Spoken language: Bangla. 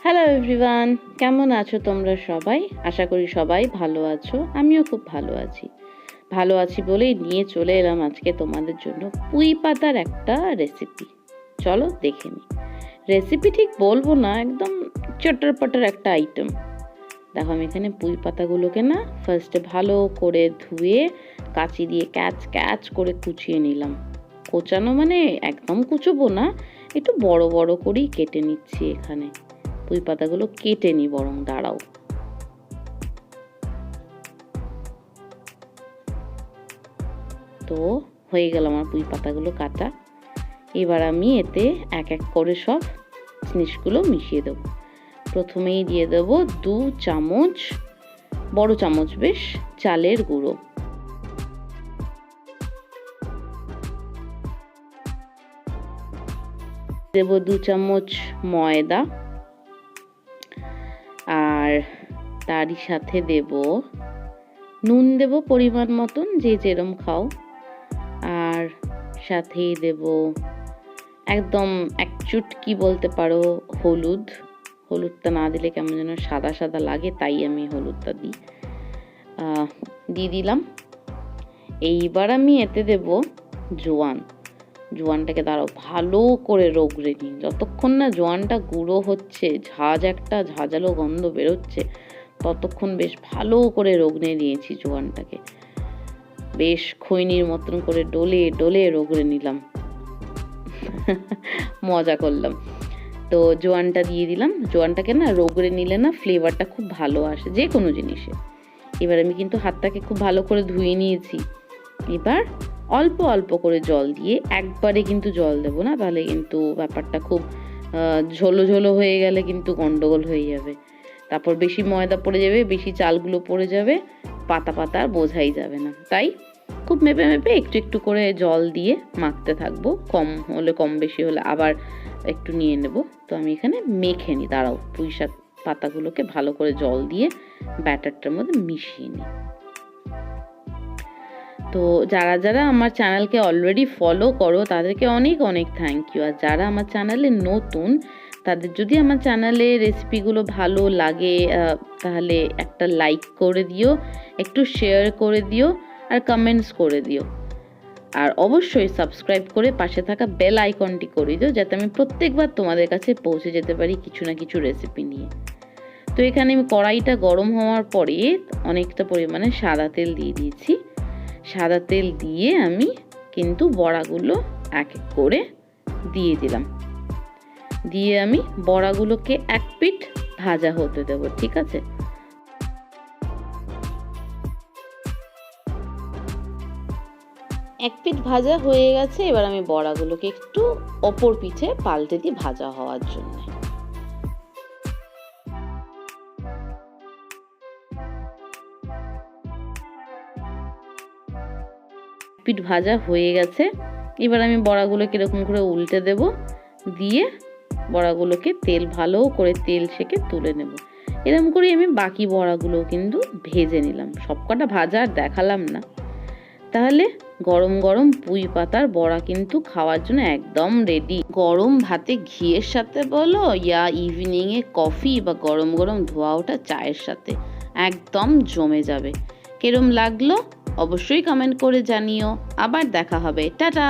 হ্যালো এভরিওয়ান, কেমন আছো তোমরা সবাই? আশা করি সবাই ভালো আছো। আমিও খুব ভালো আছি। ভালো আছি বলেই নিয়ে চলে এলাম আজকে তোমাদের জন্য পুঁই পাতার একটা রেসিপি। চলো দেখে নিই। রেসিপি ঠিক বলবো না, একদম চটরপটর একটা আইটেম। দেখো আমি এখানে পুঁই পাতাগুলোকে না ফার্স্টে ভালো করে ধুয়ে কাঁচি দিয়ে ক্যাচ ক্যাচ করে কুচিয়ে নিলাম। কোচানো মানে একদম কুচোবো না, একটু বড় বড় করেই কেটে নিচ্ছি এখানে। পুঁই পাতাগুলো কেটে নি, বরং দাঁড়াও। তো হয়ে গেল আমার পুঁই পাতাগুলো কাটা। এবার আমি এতে এক এক করে সব জিনিসগুলো মিশিয়ে দেবো। প্রথমেই দিয়ে দেবো 2 চামচ, বড় চামচ বেশ, চালের গুঁড়ো। দেবো 2 চামচ ময়দা, আর তারই সাথে দেব নুন, দেব পরিমাণ মতন, যে যেরম খাও। আর সাথেই দেব একদম এক চুটকি বলতে পারো হলুদ। হলুদটা না দিলে কেমন যেন সাদা সাদা লাগে, তাই আমি হলুদটা দিয়ে দিলাম। এইবার আমি এতে দেব জোয়ান। জোয়ানটাকে দাঁড়াও ভালো করে রগড়ে নিই। যতক্ষণ না জোয়ানটা গুঁড়ো হচ্ছে, একটা ঝাঁঝালো গন্ধ বেরোচ্ছে, ততক্ষণ বেশ ভালো করে রগড়ে নিয়েছি জোয়ানটাকে। বেশ খৈনির মতন করে ডলে ডলে রগড়ে নিলাম। মজা করলাম। তো জোয়ানটা দিয়ে দিলাম। জোয়ানটাকে না রগড়ে নিলে না ফ্লেভারটা খুব ভালো আসে যে কোনো জিনিসে। এবার আমি কিন্তু হাতটাকে খুব ভালো করে ধুয়ে নিয়েছি। এবার অল্প অল্প করে জল দিয়ে, একবারে কিন্তু জল দেবো না, তাহলে কিন্তু ব্যাপারটা খুব ঝোলো ঝোলো হয়ে গেলে কিন্তু গন্ডগোল হয়ে যাবে। তারপর বেশি ময়দা পড়ে যাবে, বেশি চালগুলো পড়ে যাবে, পাতা পাতা আর বোঝাই যাবে না। তাই খুব মেপে মেপে একটু একটু করে জল দিয়ে মাখতে থাকবো। কম হলে, কম বেশি হলে আবার একটু নিয়ে নেব। তো আমি এখানে মেখে নিই। দাঁড়াও, পুঁই শাক পাতাগুলোকে ভালো করে জল দিয়ে ব্যাটারটার মধ্যে মিশিয়ে নিই। তো যারা যারা আমার চ্যানেলকে অলরেডি ফলো করো তাদেরকে অনেক অনেক থ্যাংক ইউ। আর যারা আমার চ্যানেলে নতুন, তাদের যদি আমার চ্যানেলে রেসিপিগুলো ভালো লাগে তাহলে একটা লাইক করে দিও, একটু শেয়ার করে দিও, আর কমেন্টস করে দিও। আর অবশ্যই সাবস্ক্রাইব করে পাশে থাকা বেল আইকনটি করে দিও, যাতে আমি প্রত্যেকবার তোমাদের কাছে পৌঁছে যেতে পারি কিছু না কিছু রেসিপি নিয়ে। তো এখানে আমি কড়াইটা গরম হওয়ার পরে অনেকটা পরিমাণে সাদা তেল দিয়ে দিয়েছি। সাদা তেল দিয়ে আমি কিন্তু বড়াগুলো এক এক করে দিয়ে দিলাম। দিয়ে আমি বড়াগুলোকে এক পিঠ ভাজা হতে দেবো। ঠিক আছে, এক পিঠ ভাজা হয়ে গেছে। এবার আমি বড়াগুলোকে একটু অপর পিঠে পাল্টে দিই ভাজা হওয়ার জন্য। পিঠ ভাজা হয়ে গেছে। এবার আমি বড়াগুলোকে এরকম করে উল্টে দেব, দিয়ে বড়াগুলোকে ভালো করে তেল সেকে তুলে নেব। এরকম করে আমি বাকি বড়াগুলো কিন্তু ভেজে নিলাম। সবকটা ভাজা আর দেখালাম না। তাহলে গরম গরম পুঁই পাতার বড়া কিন্তু খাওয়ার জন্য একদম রেডি। গরম ভাতে ঘিয়ের সাথে বলো, ইয়া ইভিনিংয়ে কফি বা গরম গরম ধোয়া ওঠা চায়ের সাথে একদম জমে যাবে। কিরম লাগলো অবশ্যই কমেন্ট করে জানিও। আবার দেখা হবে। টাটা।